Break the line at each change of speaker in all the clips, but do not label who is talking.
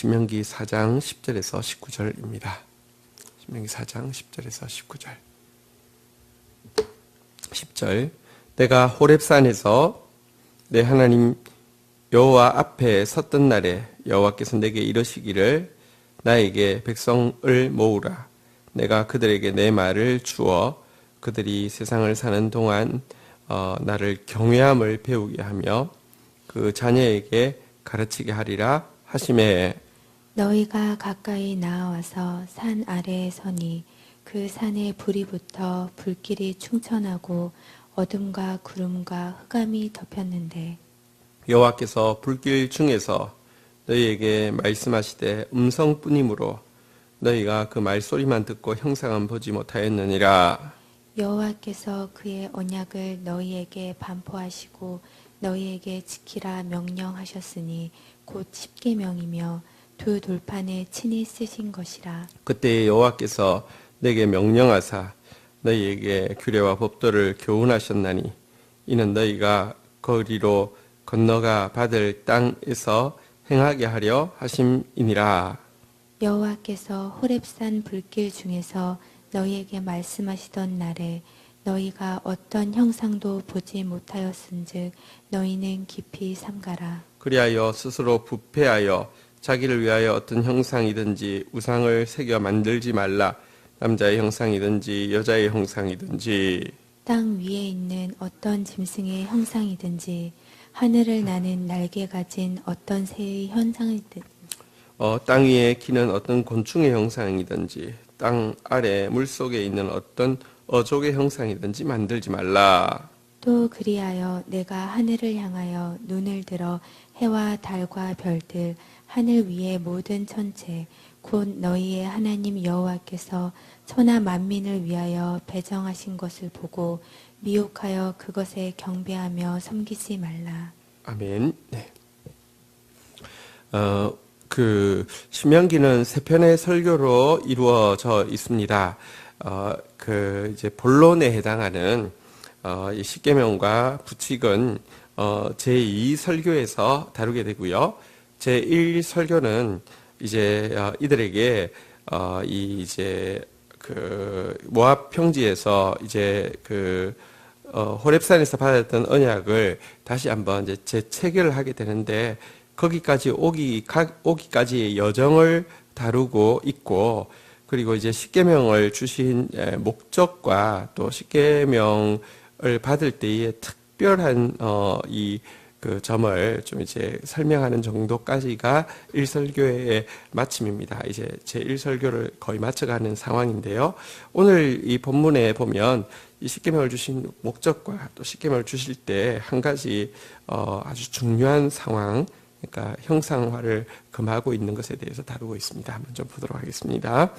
신명기 4장 10절에서 19절입니다. 신명기 4장 10절에서 19절. 10절. 내가 호렙산에서 내 하나님 여호와 앞에 섰던 날에 여호와께서 내게 이르시기를 나에게 백성을 모으라. 내가 그들에게 내 말을 주어 그들이 세상을 사는 동안 나를 경외함을 배우게 하며 그 자녀에게 가르치게 하리라 하시매.
너희가 가까이 나와서 산 아래에 서니 그 산에 불이 붙어 불길이 충천하고 어둠과 구름과 흑암이 덮였는데
여호와께서 불길 중에서 너희에게 말씀하시되 음성뿐이므로 너희가 그 말소리만 듣고 형상은 보지 못하였느니라.
여호와께서 그의 언약을 너희에게 반포하시고 너희에게 지키라 명령하셨으니 곧 십계명이며 두 돌판에 친히 쓰신 것이라.
그때 여호와께서 내게 명령하사 너희에게 규례와 법도를 교훈하셨나니 이는 너희가 거리로 건너가 받을 땅에서 행하게 하려 하심이니라.
여호와께서 호렙산 불길 중에서 너희에게 말씀하시던 날에 너희가 어떤 형상도 보지 못하였은즉 너희는 깊이 삼가라.
그리하여 스스로 부패하여 자기를 위하여 어떤 형상이든지 우상을 새겨 만들지 말라. 남자의 형상이든지 여자의 형상이든지
땅 위에 있는 어떤 짐승의 형상이든지 하늘을 나는 날개 가진 어떤 새의 형상이든지
땅 위에 기는 어떤 곤충의 형상이든지 땅 아래 물속에 있는 어떤 어족의 형상이든지 만들지 말라.
또 그리하여 내가 하늘을 향하여 눈을 들어 해와 달과 별들 하늘 위의 모든 천체 곧 너희의 하나님 여호와께서 천하 만민을 위하여 배정하신 것을 보고 미혹하여 그것에 경배하며 섬기지 말라.
아멘. 네. 신명기는 세 편의 설교로 이루어져 있습니다. 이제 본론에 해당하는 이 십계명과 부칙은 제2 설교에서 다루게 되고요. 제1 설교는 이제 이들에게 모압 평지에서 호렙산에서 받았던 언약을 다시 한번 이제 재체결을 하게 되는데 거기까지 오기까지의 여정을 다루고 있고, 그리고 이제 십계명을 주신 목적과 또 십계명을 받을 때의 특별한 그 점을 좀 이제 설명하는 정도까지가 1설교의 마침입니다. 이제 제 1설교를 거의 마쳐가는 상황인데요. 오늘 이 본문에 보면 이 십계명을 주신 목적과 또 십계명을 주실 때 한 가지 아주 중요한 상황, 그러니까 형상화를 금하고 있는 것에 대해서 다루고 있습니다. 한번 좀 보도록 하겠습니다.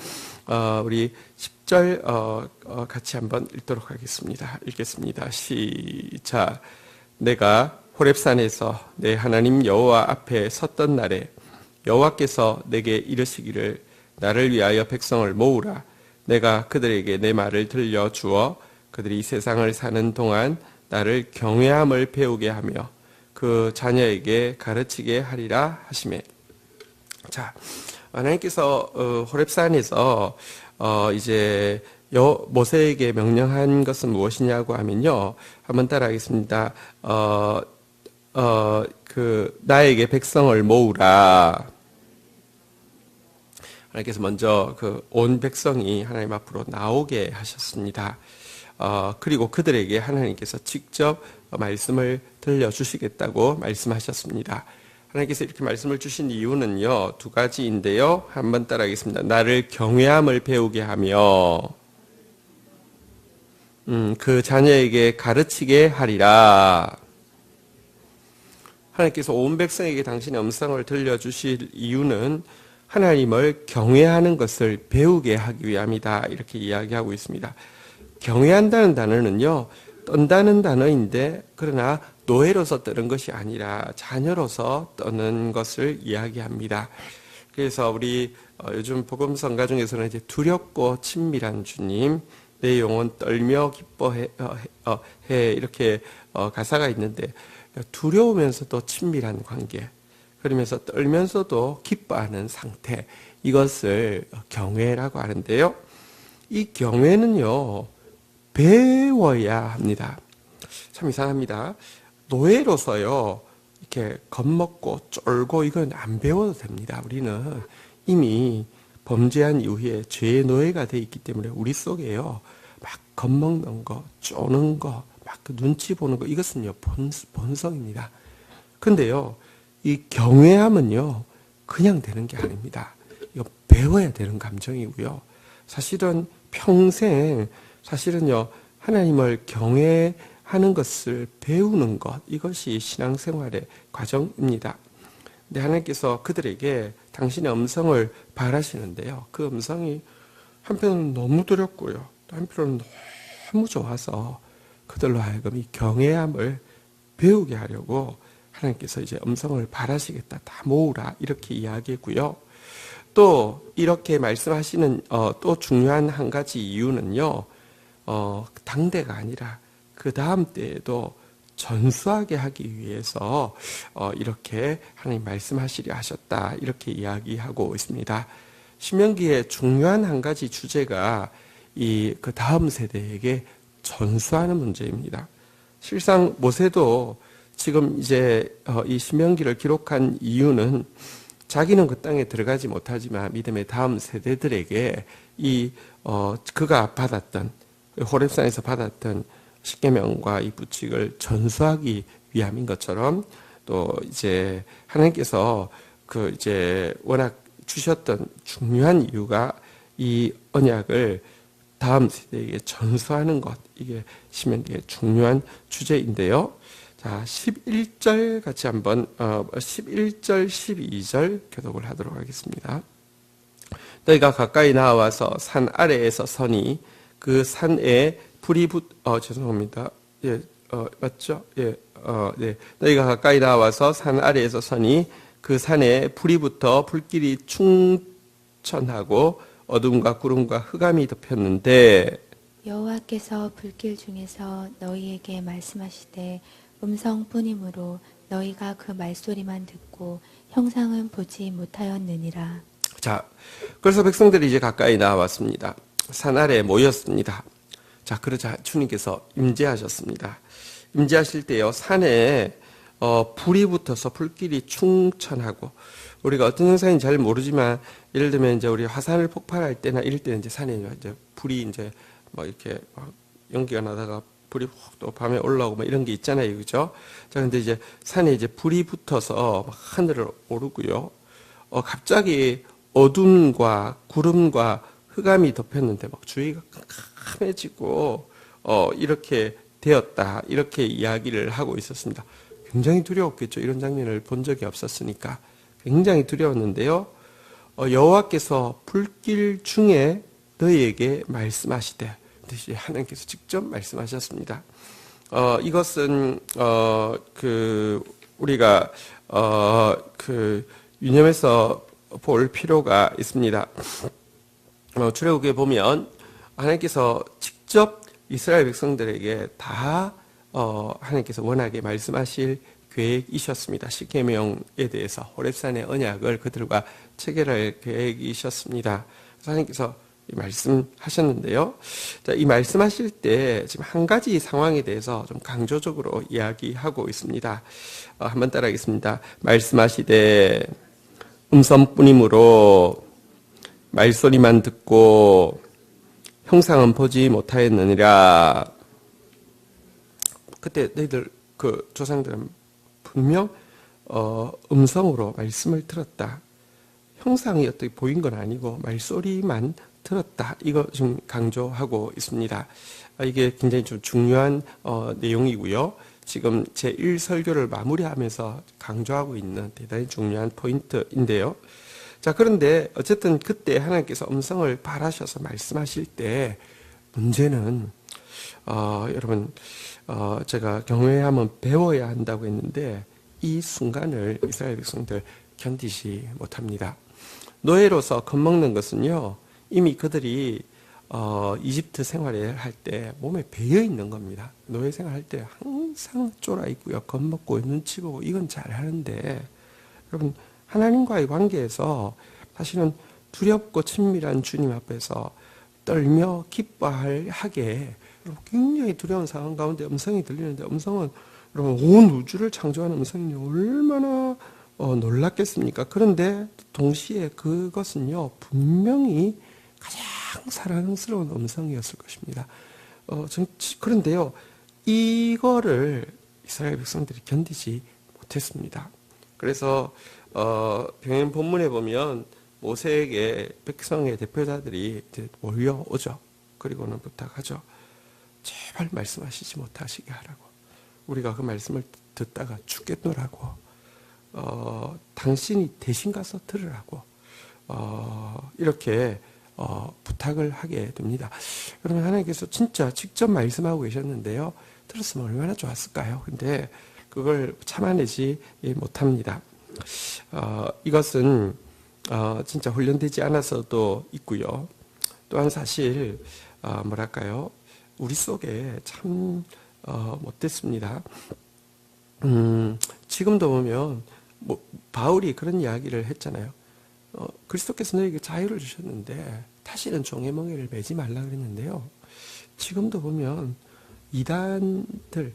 우리 10절 같이 한번 읽도록 하겠습니다. 읽겠습니다. 시작. 내가 호렙산에서 내 하나님 여호와 앞에 섰던 날에 여호와께서 내게 이르시기를 나를 위하여 백성을 모으라. 내가 그들에게 내 말을 들려주어 그들이 세상을 사는 동안 나를 경외함을 배우게 하며 그 자녀에게 가르치게 하리라 하시매. 자, 하나님께서 호렙산에서 이제 모세에게 명령한 것은 무엇이냐고 하면요, 한번 따라하겠습니다. 나에게 백성을 모으라. 하나님께서 먼저 온 백성이 하나님 앞으로 나오게 하셨습니다. 그리고 그들에게 하나님께서 직접 말씀을 들려주시겠다고 말씀하셨습니다. 하나님께서 이렇게 말씀을 주신 이유는요, 두 가지인데요. 한번 따라하겠습니다. 나를 경외함을 배우게 하며 그 자녀에게 가르치게 하리라. 하나님께서 온 백성에게 당신의 음성을 들려주실 이유는 하나님을 경외하는 것을 배우게 하기 위함이다. 이렇게 이야기하고 있습니다. 경외한다는 단어는요, 떤다는 단어인데, 그러나 노예로서 떠는 것이 아니라 자녀로서 떠는 것을 이야기합니다. 그래서 우리 요즘 복음성가 중에서는 이제 두렵고 친밀한 주님, 내 영혼 떨며 기뻐해 이렇게 가사가 있는데, 두려우면서도 친밀한 관계, 그러면서 떨면서도 기뻐하는 상태, 이것을 경외라고 하는데요. 이 경외는요, 배워야 합니다. 참 이상합니다. 노예로서요, 이렇게 겁먹고 쫄고 이건 안 배워도 됩니다. 우리는 이미 범죄한 이후에 죄의 노예가 되어 있기 때문에 우리 속에요, 막 겁먹는 거, 쪼는 거, 막 눈치 보는 거, 이것은요, 본성입니다. 근데요, 이 경외함은요, 그냥 되는 게 아닙니다. 이거 배워야 되는 감정이고요. 사실은 평생, 사실은요, 하나님을 경외하는 것을 배우는 것, 이것이 신앙생활의 과정입니다. 근데 하나님께서 그들에게 당신의 음성을 바라시는데요. 그 음성이 한편으로는 너무 두렵고요. 또 한편으로는 너무 좋아서 그들로 하여금 이 경외함을 배우게 하려고 하나님께서 이제 음성을 바라시겠다. 다 모으라. 이렇게 이야기했고요. 또 이렇게 말씀하시는 또 중요한 한 가지 이유는요. 당대가 아니라 그 다음 때에도 전수하게 하기 위해서 이렇게 하나님 말씀하시려 하셨다. 이렇게 이야기하고 있습니다. 신명기의 중요한 한 가지 주제가 이 그 다음 세대에게 전수하는 문제입니다. 실상 모세도 지금 이제 이 신명기를 기록한 이유는 자기는 그 땅에 들어가지 못하지만 믿음의 다음 세대들에게 그가 받았던 호렙산에서 받았던 십계명과 이 규칙을 전수하기 위함인 것처럼, 또 이제 하나님께서 그 이제 워낙 주셨던 중요한 이유가 이 언약을 다음 세대에게 전수하는 것, 이게 신명기의 중요한 주제인데요. 자, 11절 같이 한번 11절 12절 교독을 하도록 하겠습니다. 너희가 가까이 나와서 산 아래에서 서니 그 산에 불이 죄송합니다. 예, 맞죠? 예, 네. 너희가 가까이 나와서 산 아래에서 서니 그 산에 불이 붙어 불길이 충천하고 어둠과 구름과 흑암이 덮였는데
여호와께서 불길 중에서 너희에게 말씀하시되 음성뿐이므로 너희가 그 말소리만 듣고 형상은 보지 못하였느니라.
자, 그래서 백성들이 이제 가까이 나왔습니다. 산 아래에 모였습니다. 자, 그러자 주님께서 임재하셨습니다. 임재하실 때요, 산에 불이 붙어서 불길이 충천하고, 우리가 어떤 현상인지 잘 모르지만, 예를 들면 이제 우리 화산을 폭발할 때나 이럴 때는 이제 산에 이제 불이 이제 막 이렇게 막 연기가 나다가 불이 훅 또 밤에 올라오고 막 이런 게 있잖아요, 그죠? 자, 근데 이제 산에 이제 불이 붙어서 막 하늘을 오르고요. 갑자기 어둠과 구름과 흑암이 덮였는데 막 주위가 캄캄해지고 이렇게 되었다, 이렇게 이야기를 하고 있었습니다. 굉장히 두려웠겠죠. 이런 장면을 본 적이 없었으니까 굉장히 두려웠는데요. 여호와께서 불길 중에 너희에게 말씀하시되, 하나님께서 직접 말씀하셨습니다. 이것은 우리가 유념해서 볼 필요가 있습니다. 출애굽기에 보면 하나님께서 직접 이스라엘 백성들에게 다 하나님께서 원하게 말씀하실 계획이셨습니다. 십계명에 대해서 호렙산의 언약을 그들과 체결할 계획이셨습니다. 그래서 하나님께서 말씀하셨는데요. 자, 이 말씀하실 때 지금 한 가지 상황에 대해서 좀 강조적으로 이야기하고 있습니다. 한번 따라하겠습니다. 말씀하시되 음성뿐이므로 말소리만 듣고 형상은 보지 못하였느니라. 그때 너희들 그 조상들은 분명 음성으로 말씀을 들었다. 형상이 어떻게 보인 건 아니고 말소리만 들었다. 이거 좀 강조하고 있습니다. 이게 굉장히 좀 중요한 내용이고요. 지금 제1설교를 마무리하면서 강조하고 있는 대단히 중요한 포인트인데요. 자, 그런데 어쨌든 그때 하나님께서 음성을 바라셔서 말씀하실 때 문제는 여러분 제가 경외하면 배워야 한다고 했는데 이 순간을 이스라엘 백성들 견디지 못합니다. 노예로서 겁먹는 것은요, 이미 그들이 이집트 생활을 할 때 몸에 배어 있는 겁니다. 노예 생활할 때 항상 쫄아 있고요, 겁먹고 눈치 보고 이건 잘 하는데 여러분, 하나님과의 관계에서 사실은 두렵고 친밀한 주님 앞에서 떨며 기뻐하게 굉장히 두려운 상황 가운데 음성이 들리는데, 음성은 여러분 온 우주를 창조하는 음성이니 얼마나 놀랐겠습니까? 그런데 동시에 그것은요, 분명히 가장 사랑스러운 음성이었을 것입니다. 그런데요, 이거를 이스라엘 백성들이 견디지 못했습니다. 그래서 병행 본문에 보면 모세에게 백성의 대표자들이 이제 몰려오죠. 그리고는 부탁하죠. 제발 말씀하시지 못하시게 하라고. 우리가 그 말씀을 듣다가 죽겠노라고. 당신이 대신 가서 들으라고. 이렇게 부탁을 하게 됩니다. 여러분, 하나님께서 진짜 직접 말씀하고 계셨는데요. 들었으면 얼마나 좋았을까요? 근데 그걸 참아내지 못합니다. 이것은 진짜 훈련되지 않아서도 있고요. 또한 사실 뭐랄까요? 우리 속에 참 못됐습니다. 지금도 보면 바울이 그런 이야기를 했잖아요. 그리스도께서 너에게 자유를 주셨는데 다시는 종의 멍에를 매지 말라 그랬는데요. 지금도 보면 이단들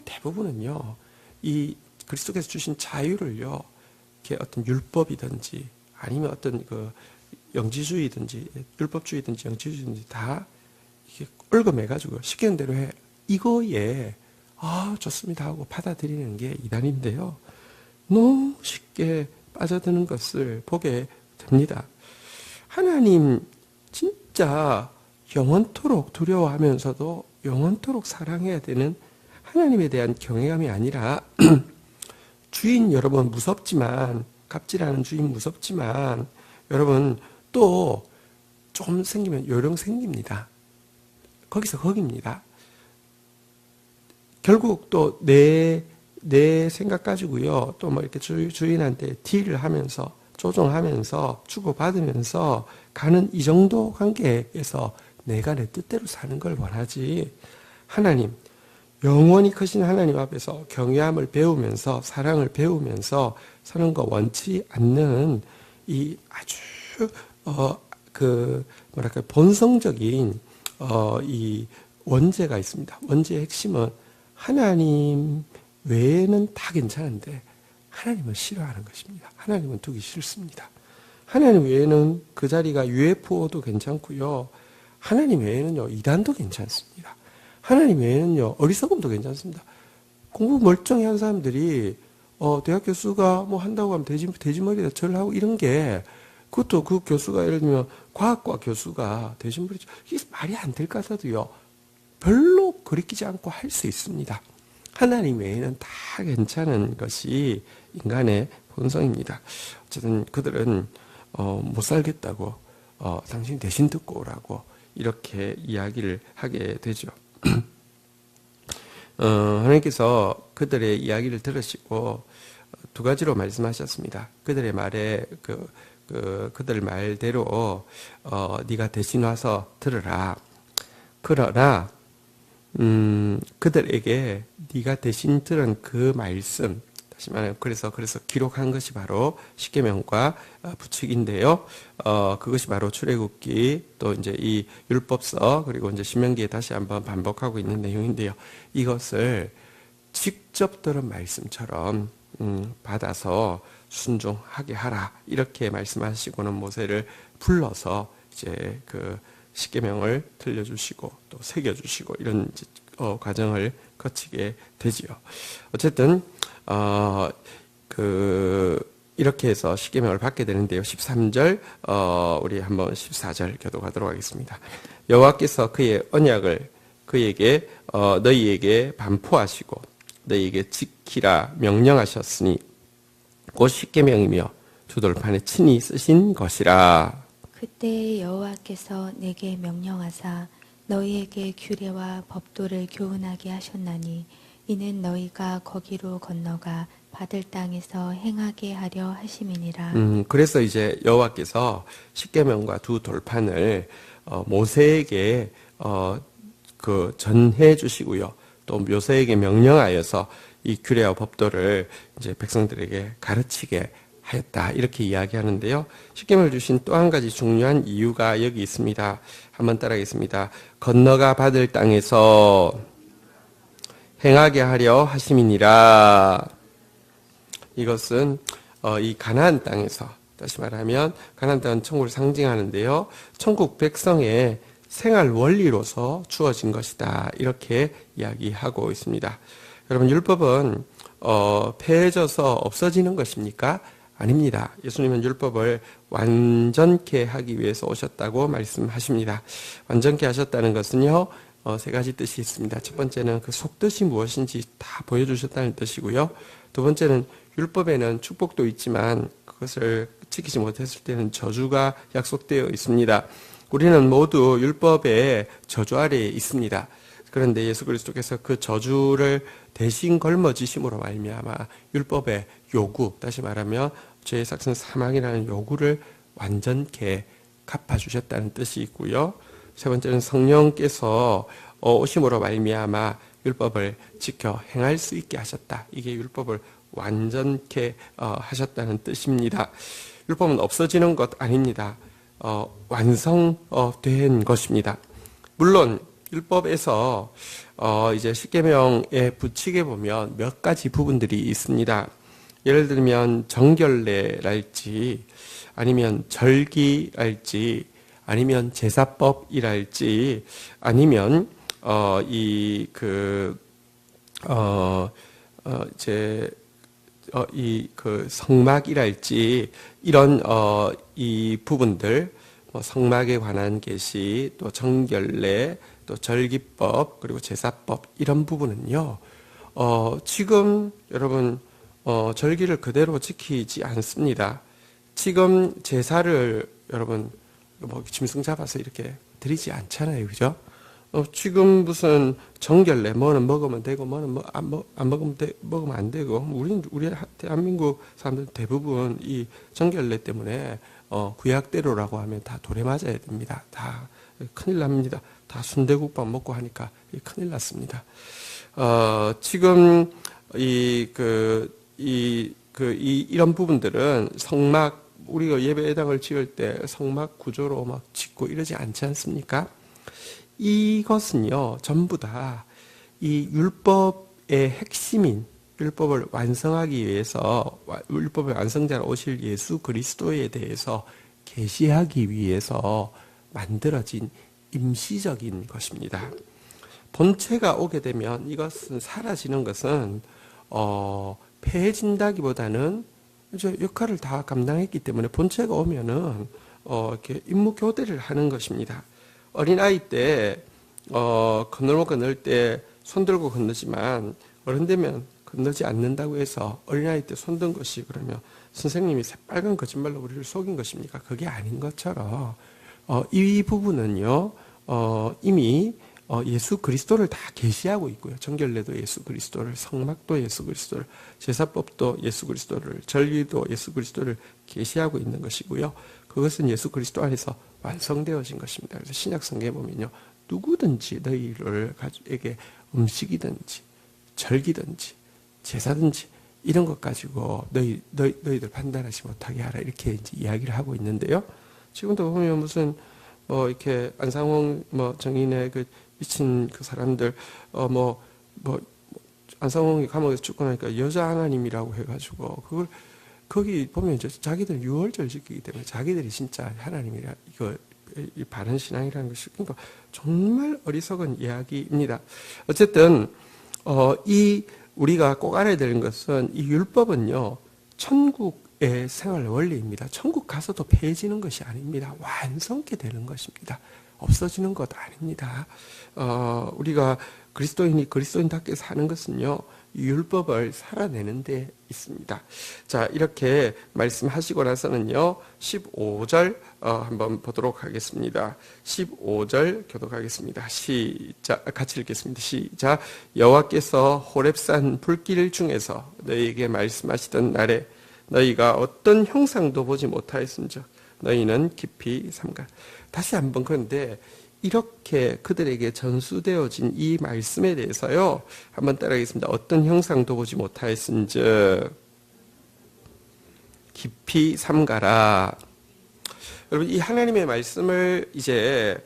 대부분은요, 이 그리스도께서 주신 자유를요, 이렇게 어떤 율법이든지 아니면 어떤 그 영지주의든지 율법주의든지 영지주의든지 다 이게 얽어매가지고 시키는 대로 해. 이거에 좋습니다 하고 받아들이는 게 이단인데요. 너무 쉽게 빠져드는 것을 보게 됩니다. 하나님 진짜 영원토록 두려워하면서도 영원토록 사랑해야 되는 하나님에 대한 경외감이 아니라 주인 여러분 무섭지만, 갑질하는 주인 무섭지만, 여러분 또 조금 생기면 요령 생깁니다. 거기서 거기입니다. 결국 또 내 생각 가지고요, 또 뭐 이렇게 주인한테 딜을 하면서 조종하면서 주고받으면서 가는 이 정도 관계에서 내가 내 뜻대로 사는 걸 원하지, 하나님, 영원히 크신 하나님 앞에서 경외함을 배우면서 사랑을 배우면서 사는 거 원치 않는 이 아주 뭐랄까 본성적인 이 원죄가 있습니다. 원죄의 핵심은 하나님 외에는 다 괜찮은데 하나님은 싫어하는 것입니다. 하나님은 두기 싫습니다. 하나님 외에는 그 자리가 UFO도 괜찮고요. 하나님 외에는요, 이단도 괜찮습니다. 하나님 외에는요, 어리석음도 괜찮습니다. 공부 멀쩡히 한 사람들이 대학 교수가 뭐 한다고 하면 돼지머리다 절을 하고 이런 게, 그것도 그 교수가 예를 들면 과학과 교수가 돼지머리, 이게 말이 안 될 것 같아도요, 별로 거리끼지 않고 할 수 있습니다. 하나님 외에는 다 괜찮은 것이 인간의 본성입니다. 어쨌든 그들은 못 살겠다고 당신 대신 듣고 오라고 이렇게 이야기를 하게 되죠. 하나님께서 그들의 이야기를 들으시고 두 가지로 말씀하셨습니다. 그들의 말에 그들 말대로 네가 대신 와서 들으라. 그러나 그들에게 네가 대신 들은 그 말씀, 다시 말하면 그래서 기록한 것이 바로 십계명과 부칙인데요. 그것이 바로 출애굽기, 또 이제 이 율법서, 그리고 이제 신명기에 다시 한번 반복하고 있는 내용인데요. 이것을 직접 들은 말씀처럼 받아서 순종하게 하라, 이렇게 말씀하시고는 모세를 불러서 이제 그 십계명을 들려주시고 또 새겨주시고 이런 과정을 거치게 되지요. 어쨌든 이렇게 해서 십계명을 받게 되는데요. 13절 우리 한번 14절 교독하도록 하겠습니다. 여호와께서 그의 언약을 그에게 너희에게 반포하시고 너희에게 지키라 명령하셨으니 곧 십계명이며 두 돌판에 친히 쓰신 것이라.
그때 여호와께서 내게 명령하사 너희에게 규례와 법도를 교훈하게 하셨나니 이는 너희가 거기로 건너가 받을 땅에서 행하게 하려 하심이니라.
그래서 이제 여호와께서 십계명과 두 돌판을 모세에게 전해 주시고요. 또 모세에게 명령하여서 이 규례와 법도를 이제 백성들에게 가르치게 하였다. 이렇게 이야기하는데요. 십계명을 주신 또 한 가지 중요한 이유가 여기 있습니다. 한번 따라하겠습니다. 건너가 받을 땅에서 행하게 하려 하심이니라. 이것은 이 가나안 땅에서, 다시 말하면 가나안 땅은 천국을 상징하는데요. 천국 백성의 생활 원리로서 주어진 것이다. 이렇게 이야기하고 있습니다. 여러분, 율법은 폐해져서 없어지는 것입니까? 아닙니다. 예수님은 율법을 완전케 하기 위해서 오셨다고 말씀하십니다. 완전케 하셨다는 것은요, 세 가지 뜻이 있습니다. 첫 번째는 그 속뜻이 무엇인지 다 보여주셨다는 뜻이고요. 두 번째는 율법에는 축복도 있지만 그것을 지키지 못했을 때는 저주가 약속되어 있습니다. 우리는 모두 율법의 저주 아래에 있습니다. 그런데 예수 그리스도께서 그 저주를 대신 걸머지심으로 말미암아 율법의 요구, 다시 말하면 죄의 삭은 사망이라는 요구를 완전케 갚아주셨다는 뜻이 있고요. 세 번째는 성령께서 오심으로 말미암아 율법을 지켜 행할 수 있게 하셨다. 이게 율법을 완전케 하셨다는 뜻입니다. 율법은 없어지는 것 아닙니다. 완성된 것입니다. 물론 율법에서 이제 십계명에 붙이게 보면 몇 가지 부분들이 있습니다. 예를 들면 정결례랄지, 아니면 절기랄지, 아니면 제사법이랄지, 아니면 성막이랄지, 이런 이 부분들, 성막에 관한 계시, 또 정결례, 또 절기법, 그리고 제사법, 이런 부분은요, 지금 여러분 절기를 그대로 지키지 않습니다. 지금 제사를 여러분 짐승 잡아서 이렇게 드리지 않잖아요, 그죠? 지금 무슨 정결례, 뭐는 먹으면 되고, 뭐는 안 먹으면 안 되고, 우리 대한민국 사람들 대부분 이 정결례 때문에 구약대로라고 하면 다 돌에 맞아야 됩니다. 다 큰일 납니다. 다 순대국밥 먹고 하니까 큰일 났습니다. 지금 이런 부분들은 성막, 우리가 예배당을 지을 때 성막 구조로 막 짓고 이러지 않지 않습니까? 이것은요, 전부 다 이 율법의 핵심인 율법을 완성하기 위해서, 율법의 완성자로 오실 예수 그리스도에 대해서 계시하기 위해서 만들어진 임시적인 것입니다. 본체가 오게 되면 이것은 사라지는 것은 폐해진다기보다는 이제 역할을 다 감당했기 때문에 본체가 오면은 이렇게 임무 교대를 하는 것입니다. 어린아이 때 건널 때 손 들고 건너지만 어른 되면 건너지 않는다고 해서 어린아이 때 손 든 것이 그러면 선생님이 새빨간 거짓말로 우리를 속인 것입니까? 그게 아닌 것처럼 이 부분은요 이미 예수 그리스도를 다 계시하고 있고요. 정결례도 예수 그리스도를, 성막도 예수 그리스도를, 제사법도 예수 그리스도를, 절기도 예수 그리스도를 계시하고 있는 것이고요. 그것은 예수 그리스도 안에서 완성되어진 것입니다. 그래서 신약 성경에 보면요, 누구든지 너희에게 음식이든지 절기든지 제사든지 이런 것 가지고 너희들 판단하지 못하게 하라, 이렇게 이제 이야기를 하고 있는데요. 지금도 보면 무슨 이렇게 안상홍 정인의 그 미친 그 사람들 안상홍이 감옥에서 죽고 나니까 여자 하나님이라고 해가지고 그걸 거기 보면 이제 자기들 유월절 지키기 때문에 자기들이 진짜 하나님이라, 이거 이 바른 신앙이라는 것이, 그러니까 정말 어리석은 이야기입니다. 어쨌든 우리가 꼭 알아야 되는 것은 이 율법은요, 천국의 생활 원리입니다. 천국 가서도 폐해지는 것이 아닙니다. 완성케 되는 것입니다. 없어지는 것 아닙니다. 우리가 그리스도인이 그리스도인답게 사는 것은요, 율법을 살아내는 데 있습니다. 자, 이렇게 말씀하시고 나서는요, 15절 한번 보도록 하겠습니다. 15절 교독하겠습니다. 시작, 같이 읽겠습니다. 시작. 여호와께서 호렙산 불길 중에서 너희에게 말씀하시던 날에 너희가 어떤 형상도 보지 못하였은즉 너희는 깊이 삼가. 다시 한번, 그런데 이렇게 그들에게 전수되어진 이 말씀에 대해서요. 한번 따라하겠습니다. 어떤 형상도 보지 못하였은즉 깊이 삼가라. 여러분, 이 하나님의 말씀을 이제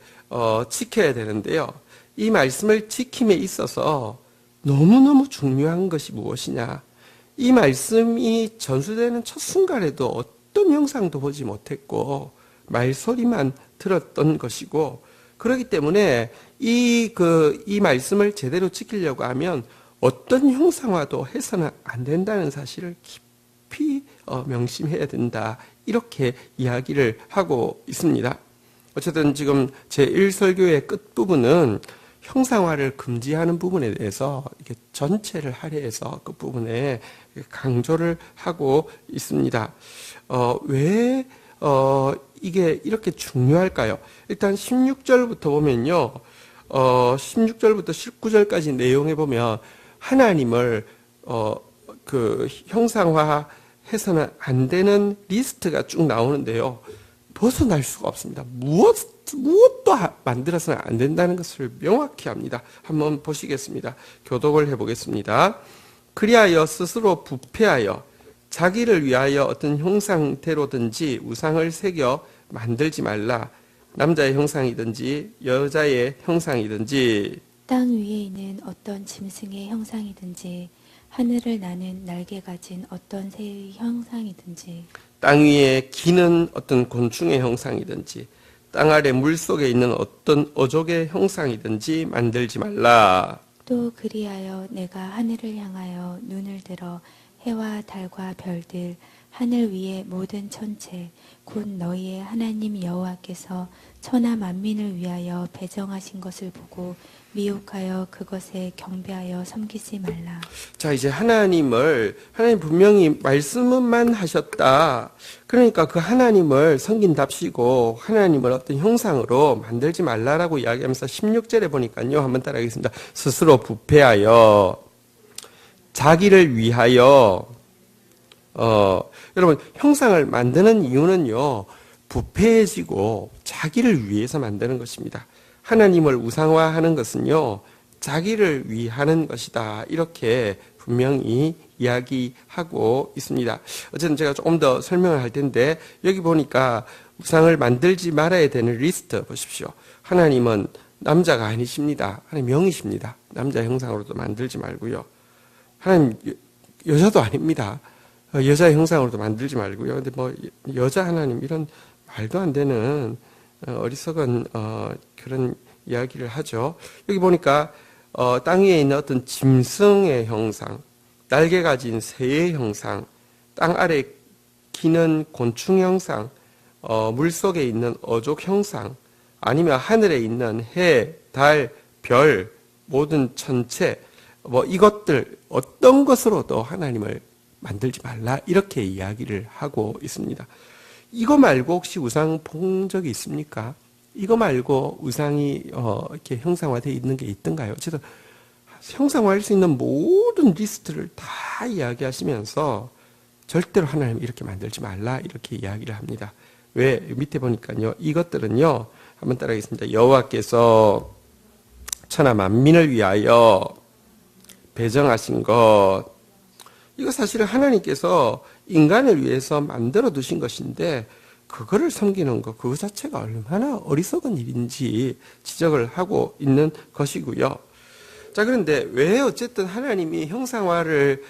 지켜야 되는데요. 이 말씀을 지킴에 있어서 너무너무 중요한 것이 무엇이냐? 이 말씀이 전수되는 첫 순간에도 어떤 형상도 보지 못했고 말소리만 들었던 것이고, 그렇기 때문에 이 말씀을 제대로 지키려고 하면 어떤 형상화도 해서는 안 된다는 사실을 깊이 명심해야 된다. 이렇게 이야기를 하고 있습니다. 어쨌든 지금 제1설교의 끝부분은 형상화를 금지하는 부분에 대해서 이렇게 전체를 할애해서 끝부분에 강조를 하고 있습니다. 왜 이게 이렇게 중요할까요? 일단 16절부터 보면요. 16절부터 19절까지 내용에 보면 하나님을 형상화해서는 안 되는 리스트가 쭉 나오는데요. 벗어날 수가 없습니다. 무엇도 만들어서는 안 된다는 것을 명확히 합니다. 한번 보시겠습니다. 교독을 해보겠습니다. 그리하여 스스로 부패하여 자기를 위하여 어떤 형상대로든지 우상을 새겨 만들지 말라. 남자의 형상이든지 여자의 형상이든지
땅 위에 있는 어떤 짐승의 형상이든지 하늘을 나는 날개 가진 어떤 새의 형상이든지
땅 위에 기는 어떤 곤충의 형상이든지 땅 아래 물속에 있는 어떤 어족의 형상이든지 만들지 말라.
또 그리하여 내가 하늘을 향하여 눈을 들어 해와 달과 별들 하늘 위의 모든 천체 곧 너희의 하나님 여호와께서 천하 만민을 위하여 배정하신 것을 보고 미혹하여 그것에 경배하여 섬기지 말라.
자, 이제 하나님 분명히 말씀만 하셨다. 그러니까 그 하나님을 섬긴답시고 하나님을 어떤 형상으로 만들지 말라라고 이야기하면서 16절에 보니까요. 한번 따라하겠습니다. 스스로 부패하여 자기를 위하여 여러분, 형상을 만드는 이유는요, 부패해지고 자기를 위해서 만드는 것입니다. 하나님을 우상화하는 것은요, 자기를 위하는 것이다. 이렇게 분명히 이야기하고 있습니다. 어쨌든 제가 조금 더 설명을 할 텐데, 여기 보니까 우상을 만들지 말아야 되는 리스트 보십시오. 하나님은 남자가 아니십니다. 하나님 영이십니다. 남자 형상으로도 만들지 말고요. 하나님 여자도 아닙니다. 여자 형상으로도 만들지 말고요. 근데 여자 하나님 이런 말도 안 되는 어리석은 그런 이야기를 하죠. 여기 보니까 땅 위에 있는 어떤 짐승의 형상, 날개 가진 새의 형상, 땅 아래 기는 곤충 형상, 물속에 있는 어족 형상, 아니면 하늘에 있는 해, 달, 별, 모든 천체, 이것들 어떤 것으로도 하나님을 만들지 말라 이렇게 이야기를 하고 있습니다. 이거 말고 혹시 우상 본 적이 있습니까? 이거 말고 우상이 이렇게 형상화되어 있는 게 있던가요? 어쨌든 형상화할 수 있는 모든 리스트를 다 이야기하시면서 절대로 하나님 이렇게 만들지 말라 이렇게 이야기를 합니다. 왜? 밑에 보니까요. 이것들은요. 한번 따라하겠습니다. 여호와께서 천하 만민을 위하여 배정하신 것, 이거 사실은 하나님께서 인간을 위해서 만들어 두신 것인데 그거를 섬기는 것, 그거 자체가 얼마나 어리석은 일인지 지적을 하고 있는 것이고요. 자, 그런데 왜 어쨌든 하나님이 형상화를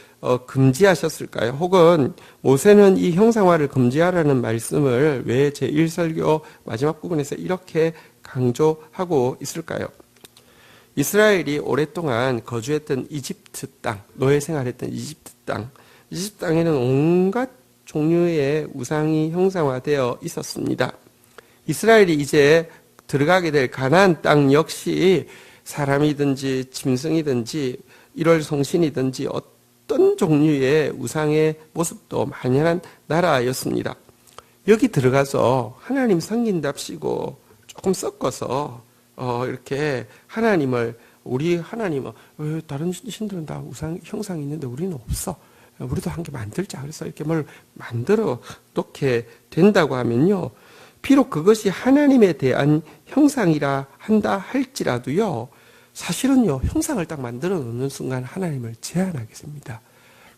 금지하셨을까요? 혹은 모세는 이 형상화를 금지하라는 말씀을 왜 제1설교 마지막 부분에서 이렇게 강조하고 있을까요? 이스라엘이 오랫동안 거주했던 이집트 땅, 노예 생활했던 이집트 땅에는 온갖 종류의 우상이 형상화되어 있었습니다. 이스라엘이 이제 들어가게 될 가나안 땅 역시 사람이든지 짐승이든지 일월송신이든지 어떤 종류의 우상의 모습도 만연한 나라였습니다. 여기 들어가서 하나님 섬긴답시고 조금 섞어서 이렇게 하나님을, 우리 하나님은 다른 신들은 다 우상 형상이 있는데 우리는 없어. 우리도 한 개 만들자. 그래서 이렇게 뭘 만들어 놓게 된다고 하면요, 비록 그것이 하나님에 대한 형상이라 한다 할지라도요, 사실은요, 형상을 딱 만들어 놓는 순간 하나님을 제한하게 됩니다.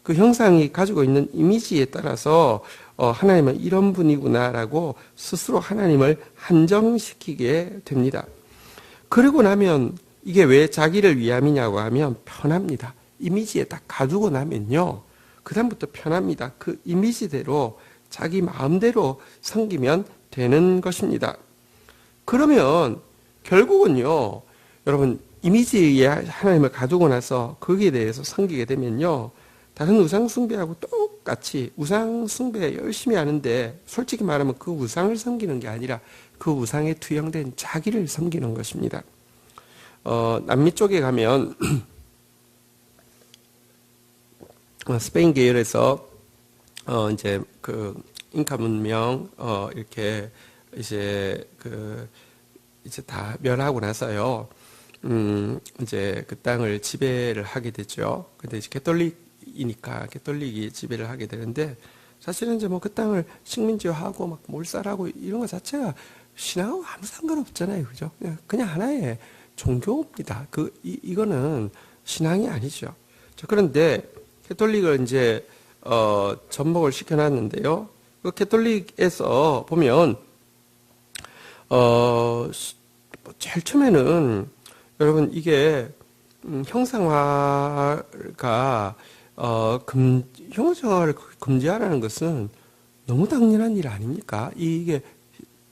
그 형상이 가지고 있는 이미지에 따라서 하나님은 이런 분이구나라고 스스로 하나님을 한정시키게 됩니다. 그러고 나면 이게 왜 자기를 위함이냐고 하면 편합니다. 이미지에 딱 가두고 나면요, 그다음부터 편합니다. 그 이미지대로 자기 마음대로 섬기면 되는 것입니다. 그러면 결국은요, 여러분, 이미지에 하나님을 가두고 나서 거기에 대해서 섬기게 되면요, 다른 우상 숭배하고 똑같이 우상 숭배 열심히 하는데, 솔직히 말하면 그 우상을 섬기는 게 아니라 그 우상에 투영된 자기를 섬기는 것입니다. 남미 쪽에 가면 스페인 계열에서 이제 그 잉카 문명 이렇게 이제 이제 다 멸하고 나서요, 이제 그 땅을 지배를 하게 되죠. 근데 이제 개톨릭이니까 개톨릭이 지배를 하게 되는데, 사실은 이제 뭐 그 땅을 식민지화하고 막 몰살하고 이런 것 자체가 신앙하고 아무 상관없잖아요, 그죠? 그냥 하나의 종교입니다. 이거는 신앙이 아니죠. 자, 그런데 개톨릭을 이제 접목을 시켜놨는데요. 그 개톨릭에서 보면 제일 처음에는 여러분 이게 형상화가 형상화를 금지하라는 것은 너무 당연한 일 아닙니까? 이게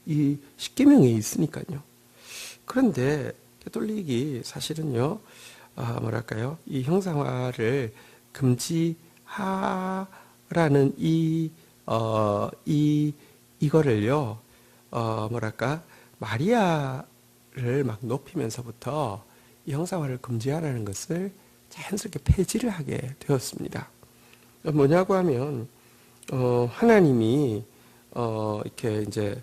이 십계명에 있으니까요. 그런데 개톨릭이 사실은요, 뭐랄까요, 이 형상화를 금지하라는 이거를요, 뭐랄까, 마리아를 막 높이면서부터 이 형상화를 금지하라는 것을 자연스럽게 폐지를 하게 되었습니다. 뭐냐고 하면, 하나님이, 이렇게 이제,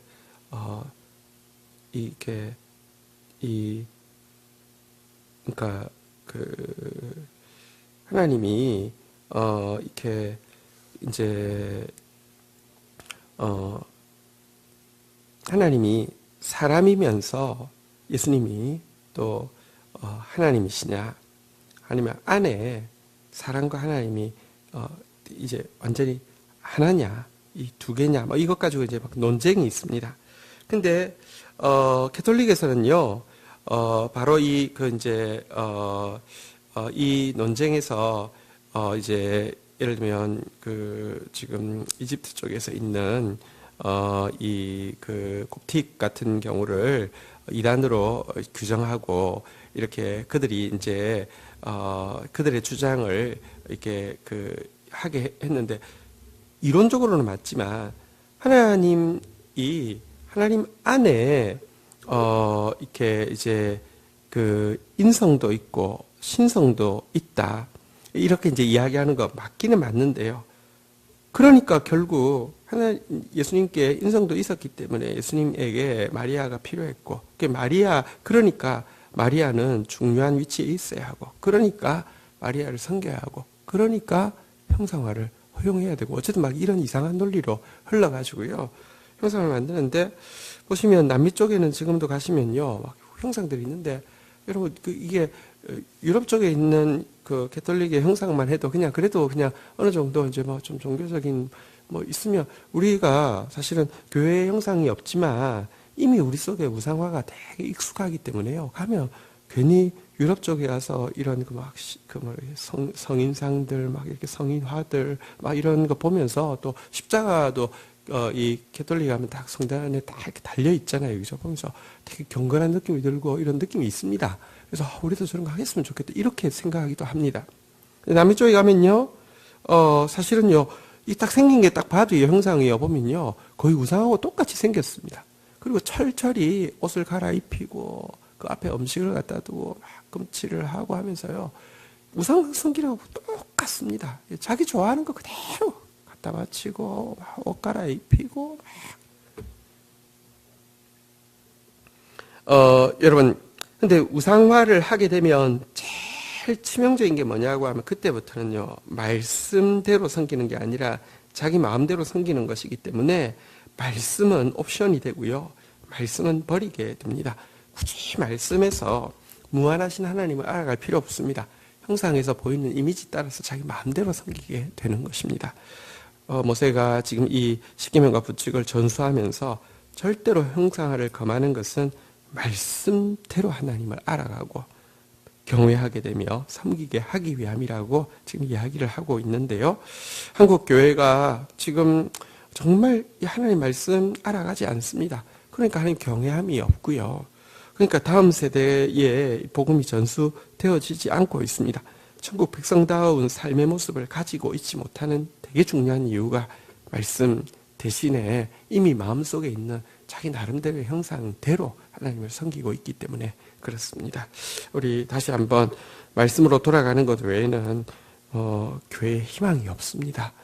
이렇게, 그러니까, 하나님이, 이렇게, 이제, 하나님이 사람이면서 예수님이 또, 하나님이시냐, 아니면 안에 사람과 하나님이, 이제 완전히 하나냐, 이 두 개냐, 뭐 이것 가지고 이제 막 논쟁이 있습니다. 근데, 개톨릭에서는요, 바로 이 논쟁에서, 이제, 예를 들면, 지금 이집트 쪽에서 있는, 곱틱 같은 경우를 이단으로 규정하고, 이렇게 그들이 이제, 그들의 주장을 이렇게 하게 했는데, 이론적으로는 맞지만, 하나님 안에, 이렇게 이제, 인성도 있고, 신성도 있다. 이렇게 이제 이야기하는 거 맞기는 맞는데요. 그러니까 결국, 예수님께 인성도 있었기 때문에 예수님에게 마리아가 필요했고, 그러니까 마리아는 중요한 위치에 있어야 하고, 그러니까 마리아를 섬겨야 하고, 그러니까 형상화를 허용해야 되고, 어쨌든 막 이런 이상한 논리로 흘러가지고요, 형상을 만드는데, 보시면 남미 쪽에는 지금도 가시면요, 막 형상들이 있는데, 여러분, 이게 유럽 쪽에 있는 개톨릭의 형상만 해도 그래도 그냥 어느 정도 이제 뭐 좀 종교적인 뭐 있으면, 우리가 사실은 교회 형상이 없지만 이미 우리 속에 우상화가 되게 익숙하기 때문에요. 가면 괜히 유럽 쪽에 가서 이런 성인상들 막 이렇게 성인화들 막 이런 거 보면서, 또 십자가도 이 개톨릭 가면 딱 성단에 딱 이렇게 달려 있잖아요. 그죠? 보면서 되게 경건한 느낌이 들고 이런 느낌이 있습니다. 그래서 우리도 저런 거 하겠으면 좋겠다, 이렇게 생각하기도 합니다. 남미 쪽에 가면요, 사실은요, 이 딱 생긴 게 딱 봐도 이 형상이요, 보면요, 거의 우상하고 똑같이 생겼습니다. 그리고 철철이 옷을 갈아입히고, 그 앞에 음식을 갖다 두고, 막 금치를 하고 하면서요, 우상 성기라고 똑같습니다. 자기 좋아하는 거 그대로 갖다 바치고, 막 옷 갈아입히고, 여러분, 근데 우상화를 하게 되면 제일 치명적인 게 뭐냐고 하면, 그때부터는요, 말씀대로 섬기는 게 아니라 자기 마음대로 섬기는 것이기 때문에 말씀은 옵션이 되고요. 말씀은 버리게 됩니다. 굳이 말씀에서 무한하신 하나님을 알아갈 필요 없습니다. 형상에서 보이는 이미지 따라서 자기 마음대로 섬기게 되는 것입니다. 모세가 지금 이 십계명과 규칙을 전수하면서 절대로 형상화를 금하는 것은 말씀대로 하나님을 알아가고 경외하게 되며 섬기게 하기 위함이라고 지금 이야기를 하고 있는데요. 한국 교회가 지금 정말 이 하나님 말씀 알아가지 않습니다. 그러니까 하나님 경외함이 없고요. 그러니까 다음 세대에 복음이 전수되어지지 않고 있습니다. 천국 백성다운 삶의 모습을 가지고 있지 못하는 되게 중요한 이유가 말씀 대신에 이미 마음속에 있는 자기 나름대로의 형상대로 하나님을 섬기고 있기 때문에 그렇습니다. 우리 다시 한번 말씀으로 돌아가는 것 외에는 교회에 희망이 없습니다.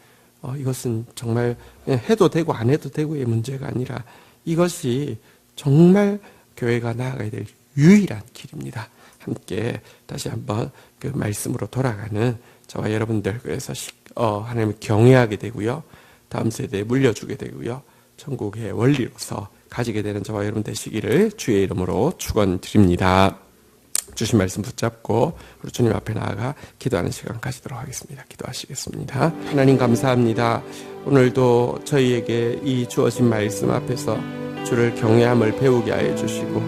이것은 정말 해도 되고 안 해도 되고의 문제가 아니라 이것이 정말 교회가 나아가야 될 유일한 길입니다. 함께 다시 한번 그 말씀으로 돌아가는 저와 여러분들, 그래서 하나님을 경외하게 되고요, 다음 세대에 물려주게 되고요, 천국의 원리로서 가지게 되는 저와 여러분 되시기를 주의 이름으로 축원드립니다. 주신 말씀 붙잡고 우리 주님 앞에 나아가 기도하는 시간 가지도록 하겠습니다. 기도하시겠습니다. 하나님 감사합니다. 오늘도 저희에게 이 주어진 말씀 앞에서 주를 경외함을 배우게 하여 주시고,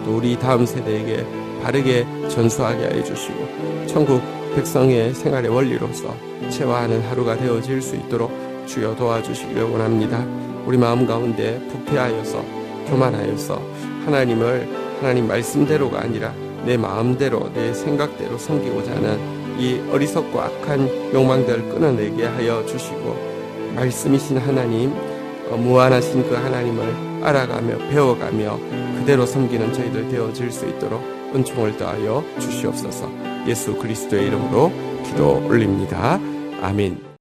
또 우리 다음 세대에게 바르게 전수하게 하여 주시고, 천국 백성의 생활의 원리로서 체화하는 하루가 되어질 수 있도록 주여 도와주시기를 원합니다. 우리 마음 가운데 부패하여서 교만하여서 하나님 말씀대로가 아니라 내 마음대로 내 생각대로 섬기고자 하는 이 어리석고 악한 욕망들을 끊어내게 하여 주시고, 말씀이신 하나님, 무한하신 그 하나님을 알아가며 배워가며 그대로 섬기는 저희들 되어질 수 있도록 은총을 더하여 주시옵소서. 예수 그리스도의 이름으로 기도 올립니다. 아멘.